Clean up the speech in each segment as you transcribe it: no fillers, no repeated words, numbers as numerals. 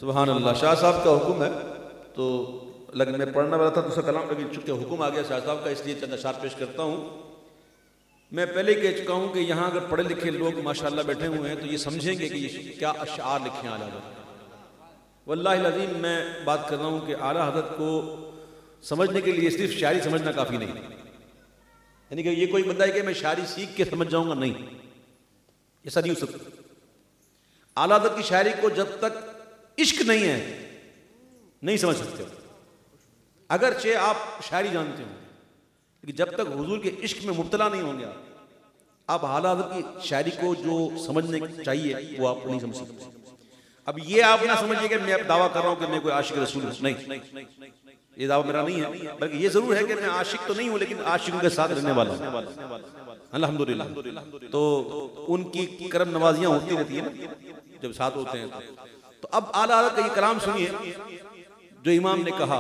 सुभान अल्लाह। शाह साहब का हुक्म है तो लग मैं पढ़ने वाला था दूसरा कलाम, लेकिन चूंकि हुक्म आ गया शाह साहब का, इसलिए चंद अशार पेश करता हूँ। मैं पहले कह चुका हूँ कि यहाँ अगर पढ़े लिखे लोग माशाअल्लाह बैठे हुए हैं तो ये समझेंगे कि ये क्या अशार लिखे हैं आला हज़रत। वल्लाहिल अज़ीम मैं बात कर रहा हूँ कि आला हज़रत को समझने के लिए सिर्फ शायरी समझना काफ़ी नहीं, यानी कि ये कोई बंदा है कि मैं शायरी सीख के समझ जाऊँगा, नहीं, ऐसा नहीं हो सकता। आला हज़रत की शायरी को जब तक इश्क नहीं है नहीं समझ सकते। अगरचे आप शायरी जानते हो, लेकिन जब तक हुजूर के इश्क में मुब्तला नहीं होंगे आप आला हज़रत की शायरी को जो समझने चाहिए वो आप नहीं समझ सकते। अब ये आप ना समझिए कि मैं दावा कर रहा हूं कि मैं कोई आशिक रसूल हूं, नहीं, ये दावा मेरा नहीं है, बल्कि ये जरूर है कि मैं आशिक तो नहीं हूं लेकिन आशिकों के साथ रहने वाला हूं अल्हम्दुलिल्लाह। तो उनकी करम नवाजियां होती रहती है ना जब साथ होते हैं। तो अब आला हज़रत का ये कलाम सुनिए जो इमाम ने कहा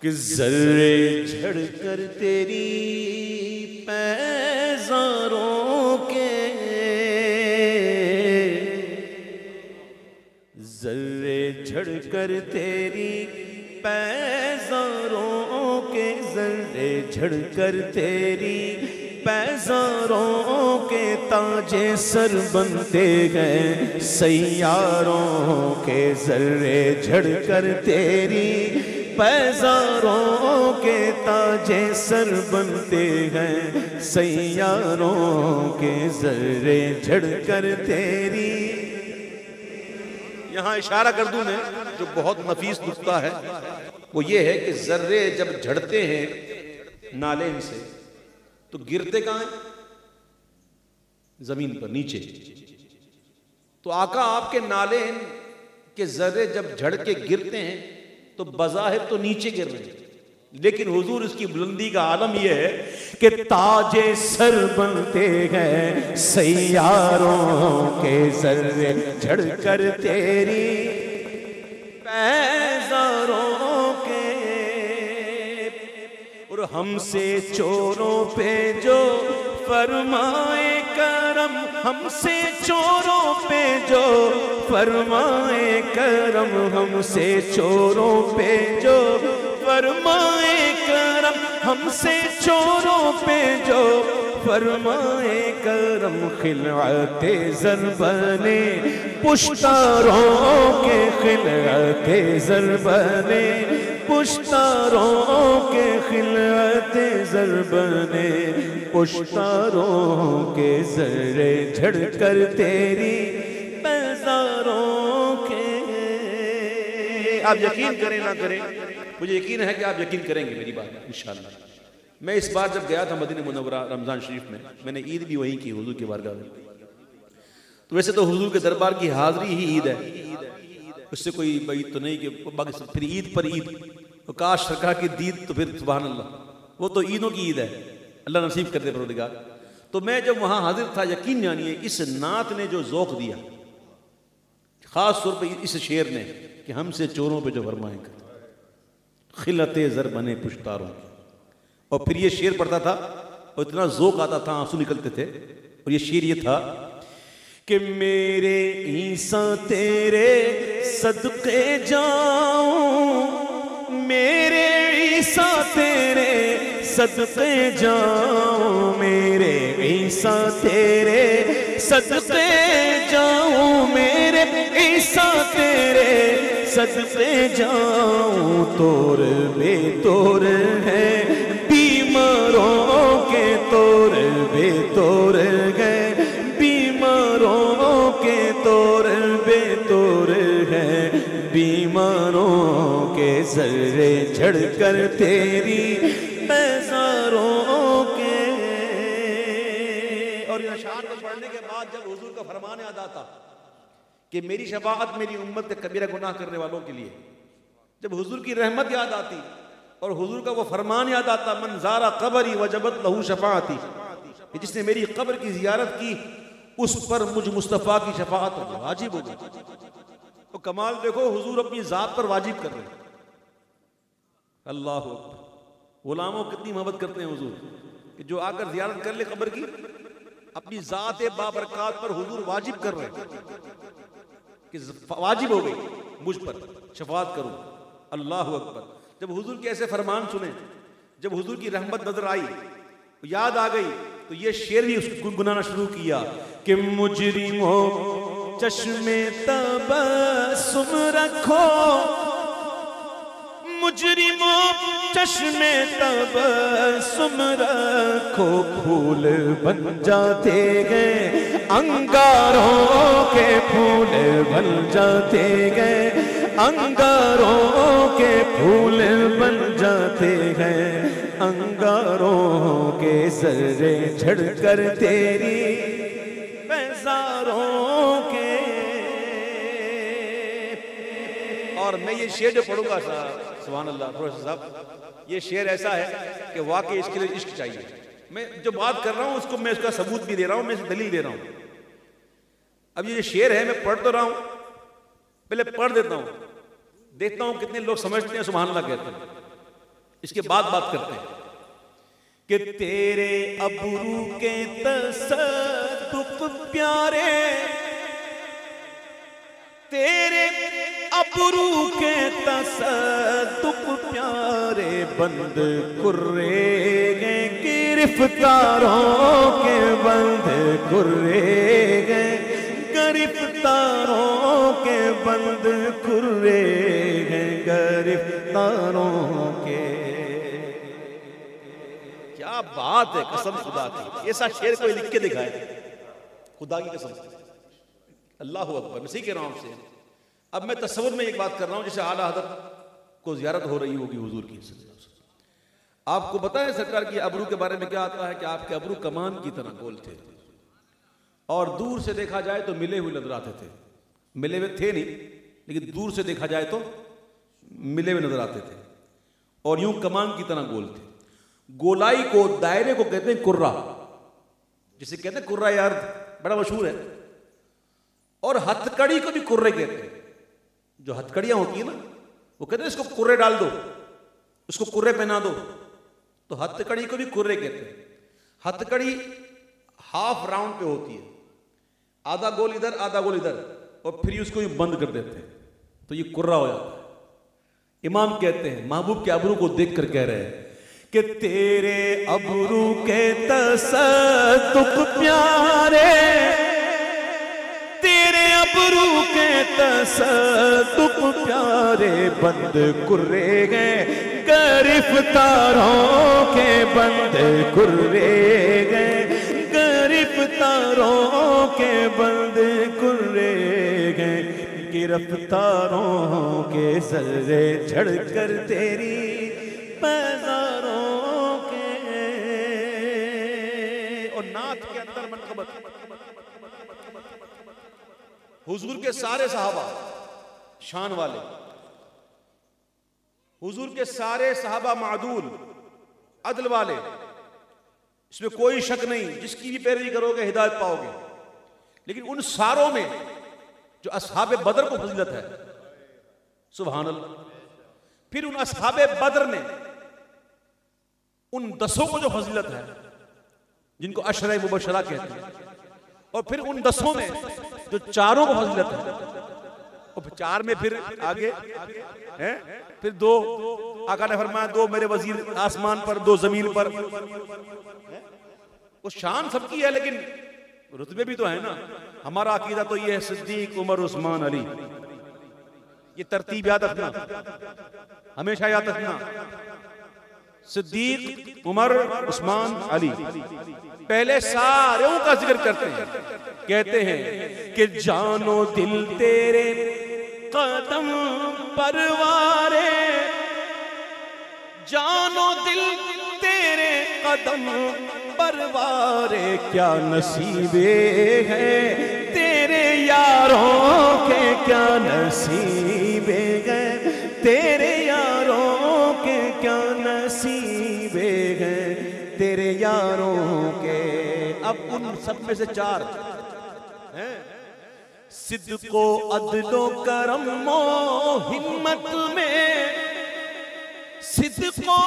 कि ज़र्रे झड़कर तेरी पैज़ारों के, ज़र्रे झड़कर तेरी पैज़ारों के, ज़र्रे झड़कर तेरी पैज़ारों के ताजे सर बनते हैं सैयारों के, ज़र्रे झड़कर तेरी पैज़ारों के ताजे सर बनते हैं सैयारों के, ज़र्रे झड़कर तेरी। यहाँ इशारा कर दूं मैं जो बहुत नफीस नुक्ता है वो ये है कि ज़र्रे जब झड़ते हैं नालेन से तो गिरते कहाँ हैं? जमीन पर नीचे। तो आका आपके नालेन के ज़र्रे जब झड़ के गिरते हैं तो बज़ाहिर तो नीचे गिर रहे हैं, लेकिन हुजूर इसकी बुलंदी का आलम यह है कि ताजे सर बनते हैं सैयारों के, ज़र्रे झड़कर तेरी पैज़ारों के। और हमसे चोरों पे जो फरमाए करम, हमसे चोरों पे जो फरमाए करम, हमसे चोरों पे जो फरमाए करम, हमसे चोरों पे जो फरमाए करम, खिलअते ज़र बने पुश्तारों के, खिलअते ज़र बने पुश्तारों के, खिलअते ज़र बने पुश्तारों के, ज़र्रे झड़कर तेरी पैज़ारों के। आप यकीन करें ना करें, मुझे यकीन है कि आप यकीन करेंगे मेरी बात इंशाअल्लाह। मैं इस बार जब गया था मदीना मुनव्वरा रमज़ान शरीफ में, मैंने ईद भी वहीं की हुजूर की बारगाह में। तो वैसे तो हुजूर के दरबार की हाज़री ही ईद है, उससे कोई ईद तो नहीं कि बाकी फिर ईद पर ईद, तो काश सरकार की दीद तो फिर सुभान अल्लाह, वो तो ईदों की ईद है, अल्लाह नसीब कर दे परवरदिगार। तो मैं जब वहाँ हाजिर था, यकीन जानिए इस नात ने जो ज़ौक़ दिया ख़ास तौर पर इस शेर ने कि हमसे चोरों पे जो फरमाएगा खिलते ज़र बने पुश्तारों, और फिर ये शेर पढ़ता था और इतना ज़ौक़ आता था, आंसू निकलते थे। और ये शेर ये था कि मेरे ईसा तेरे सदक़े जाऊं, मेरे ईसा तेरे सदक़े जाऊं, मेरे ईसा तेरे सदक़े जाऊं, मेरे ईसा तेरे सदक़े जाऊं। तोर बेतोर है बीमारों के, तोर बेतोर है बीमारों के, तोर बेतोर है बीमारों के, ज़र्रे झड़कर तेरी पैज़ारों के। और इन अशार को पढ़ने के बाद जब हुजूर का फरमान याद आता कि मेरी शफाअत मेरी उम्मत के कबीरा गुनाह करने वालों के लिए, जब हुजूर की रहमत याद आती और हुजूर का वो फरमान याद आता, मन ज़ारा क़ब्री वजबत लहू शफाअती, जिसने मेरी कब्र की ज़ियारत की उस पर मुझ मुस्तफ़ा की शफाअत वाजिब होगी। तो कमाल देखो, हुजूर अपनी ज़ात पर वाजिब कर रहे हैं। अल्लाह अकबर, गुलामों कितनी मोहब्बत करते हैं हुजूर कि जो आकर ज़ियारत कर ले कब्र की, अपनी ज़ात बाबरकात पर हुजूर वाजिब कर रहे हैं कि वाजिब हो गई। मुझ पर शफाअत करूं। अल्लाह अकबर। जब हुजूर के ऐसे फरमान सुने, जब हुजूर की रहमत नजर आई, याद आ गई, तो ये शेर भी गुनगुनाना शुरू किया कि मुजरिमों चश्मे तबस्सुम रखो, मुजरिमों चश्मे तबस्सुम रखो, फूल बन जाते गए अंगारों के, फूल बन जाते गए अंगारों के, फूल बन जाते हैं अंगारों के, जर्रे झड़कर तेरी पैजारों के। और मैं ये शेर जो पढ़ूंगा साहब, सुभान अल्लाह प्रोफेसर साहब, ये शेर ऐसा है कि वाकई इसके लिए इश्क चाहिए। मैं जो बात कर रहा हूं उसको मैं इसका सबूत भी दे रहा हूं, मैं दलील दे रहा हूं। अब ये शेर है, मैं पढ़ तो रहा हूं, पहले पढ़ देता हूं, देखता हूं कितने लोग समझते हैं सुभान अल्लाह कहते हैं, इसके बाद बात करते हैं कि तेरे अबरू के तसद्दुक़ प्यारे, तेरे अबरू के तसद्दुक़ प्यारे, बंद कुर्रे गए गिरफ्तारों के, बंद कुर्रे गए गिरफ्तारों के, बंद कुर्रे गए गिरफ्तारों के। क्या बात है, कसम खुदा की, ऐसा शेर कोई लिख के दिखाए, खुदा की कसम। अल्लाह अकबर। मैं सही कह रहा हूं आपसे। अब मैं तस्वुर में एक बात कर रहा हूं, जैसे आला हज़रत को ज़ियारत हो रही होगी हुजूर की। आपको पता है सरकार की अबरू के बारे में क्या आता है कि आपके अबरू कमान की तरह गोल थे, और दूर से देखा जाए तो मिले हुए नजर आते थे। मिले हुए थे नहीं, लेकिन दूर से देखा जाए तो मिले हुए नजर आते थे, और यूं कमान की तरह गोल थे। गोलाई को, दायरे को कहते हैं कुर्रा, जिसे कहते हैं कुर्रा यार, बड़ा मशहूर है। और हथकड़ी को भी कुर्रे कहते हैं। जो हथकड़ियां होती है ना, वो कहते हैं इसको कुर्रे डाल दो, इसको कुर्रे पहना दो, तो हथकड़ी को भी कुर्रे कहते हैं। हथकड़ी हाफ राउंड पे होती है, आधा गोल इधर आधा गोल इधर, और फिर उसको बंद कर देते हैं, तो ये कुर्रा हो जाता है। इमाम कहते हैं, महबूब के अबरू को देख कर कह रहे हैं कि तेरे अबरू के तसद्दुक़ प्यारे, तेरे अबरू के तसद्दुक़ प्यारे, बंद कुर्रे गए गिरफ्तारों के, बंद कुर्रे गए गिरफ्तारों के, बंद कुर्रे गए गिरफ्तारों के, जर्रे झड़कर तेरी पैजारों के। और नात के अंदर मनकबत हुजूर के सारे सहाबा शान वाले, हुजूर के सारे सहाबा मादूल अदल वाले, इसमें कोई शक नहीं, जिसकी भी पैरवी करोगे हिदायत पाओगे। लेकिन उन सारों में जो असहाबे बदर को फजीलत है, सुभान अल्लाह, फिर उन असहाबे बदर में उन 10 को जो फजीलत है जिनको अशरे मुबशरा कहते हैं, और फिर उन 10 में जो 4 को फजीलत है, और 4 में फिर आगे हैं, फिर 2 आका ने फरमाया 2 मेरे वजीर आसमान पर, 2 जमीन पर। वो शान सबकी है, लेकिन रुतबे भी तो है ना। हमारा अकीदा तो ये है, सिद्दीक उमर उस्मान अली, ये तरतीब याद रखना, हमेशा याद रखना। सिद्दीक उमर उस्मान अली, पहले सारे का जिक्र करते हैं, कहते हैं कि जानो दिल तेरे कदम परवारे, जानो दिल तेरे कदम परवारे, क्या नसीबे हैं तेरे यारों के, क्या नसीबे हैं तेरे यारों के, क्या नसीबे हैं तेरे यारों के। अब उन सब में से 4 हैं, सिद्को अदलो करमो हिम्मत में, सिद्को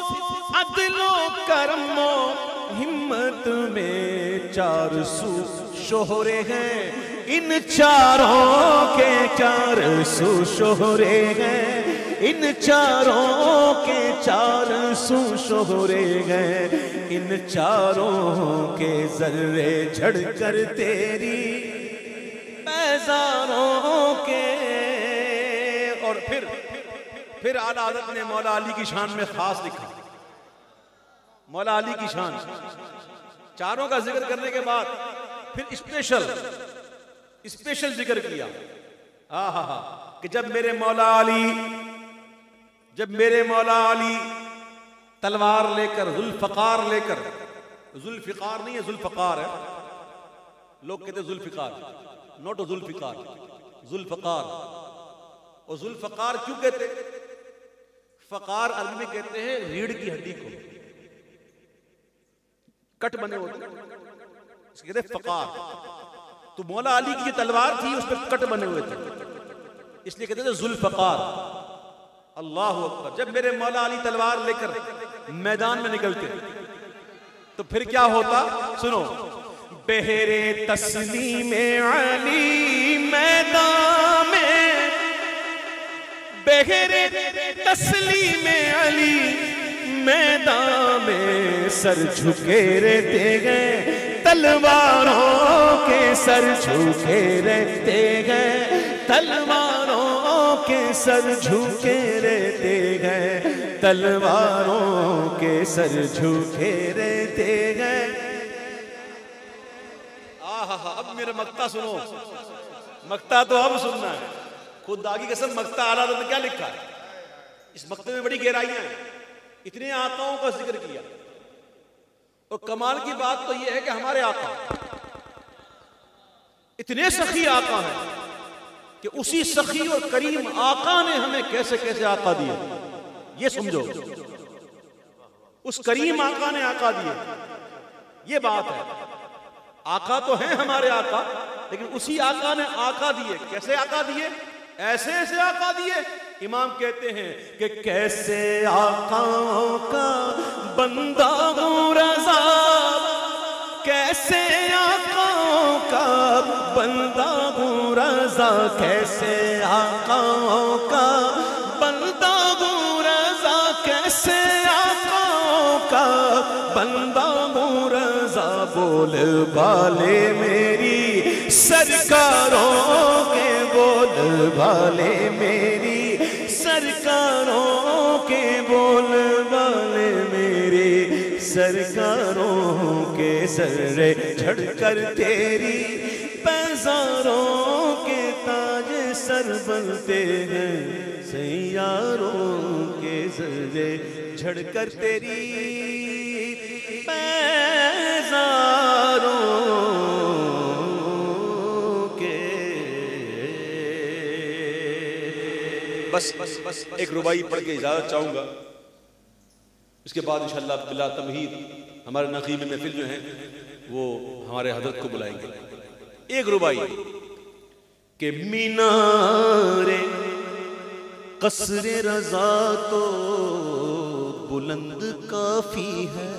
अदलो करमो हिम्मत में, 4 सू शोहरे हैं इन चारों के चार सू शोहरे हैं, इन चारों के चार सू शोहरे हैं, इन चारों के जर्रे झड़कर तेरी पैजारों के। और फिर आला हज़रत ने मौला अली की शान में खास लिखा, मौला अली की शान। चारों का जिक्र करने के बाद फिर स्पेशल जिक्र किया। कि जब मेरे मौला अली तलवार लेकर, जुल्फ़कार लेकर, जुल्फ़िकार नहीं है, जुल्फ़कार है, लोग कहते जुल्फ़िकार, नॉट जुल्फ़िकार, जुल्फ़कार। और जुल्फ़कार क्यों कहते? फ़कार अरबी में कहते हैं रीढ़ की हड्डी को, कट बने होते कहते फ़कार। तो मौला अली की जो तलवार थी उस पर कट बने हुए थे, इसलिए कहते थे जुल्फ़कार। अल्लाह अकबर। जब मेरे मौला अली तलवार लेकर मैदान में निकलते तो फिर क्या होता, सुनो। बहरे तस्लीमे अली मैदान में, बहरे तस्लीमे अली मैदान में, सर झुके रहते गए तलवारों के, सर झुके रहते गए तलवारों के, सर झुके रहते गए तलवारों के, सर झुके रहते गए। अब मेरा मक्ता सुनो, मक्ता तो अब सुनना है। खुदा की कसम, मक्ता आला हज़रत ने क्या लिखा है इस मक्ते में, बड़ी गहराइयां हैं। इतने आकाओं का जिक्र किया। और कमाल की बात तो यह है कि हमारे आका इतने सखी आका हैं कि उसी सखी और करीम आका ने हमें कैसे कैसे आका दिए, ये समझो। उस करीम आका ने आका दिए, ये बात है। आका तो हैं हमारे आका, लेकिन उसी आका ने आका दिए। कैसे आका दिए? ऐसे ऐसे आका दिए। इमाम कहते हैं कि कैसे आकाओं का बंदा हूँ रज़ा, कैसे आकाओं का बंदा हूँ रज़ा, कैसे आकाओं का बंदा हूँ रज़ा, कैसे आकाओं का बंदा हूँ रज़ा। बोल भाले मेरी सरकारों के, बोल भाले मेरी सरकारों के, बोल वाले मेरे सरकारों के, सरे झड़कर तेरी पैजारों के, ताज सर बनते हैं सैयारों के, सरे झड़कर तेरी पैजारों के। बस एक रुबाई पढ़ के इजाजत चाहूंगा। इसके बाद इंशाअल्लाह बिला तमहीद हमारे नकीब महफिल जो हैं वो हमारे हजरत को बुलाएंगे। एक रुबाई के मीनारे कसरे रज़ा तो बुलंद काफी है,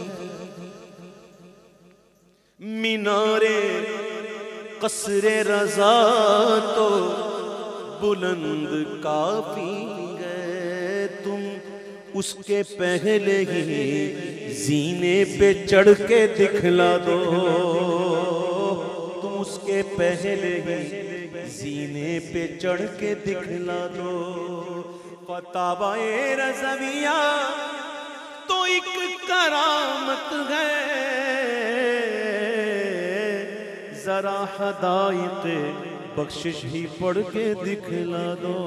मीनारे कसरे रज़ा तो बुलंद काफी है। तुम उसके पहले ही जीने पे चढ़ के दिखला दो, तुम उसके पहले ही जीने पे चढ़ के दिखला दो। फतावाए रज़विया तो एक करामत है, जरा हदायत बख्शिश ही पढ़ के दिखला दो।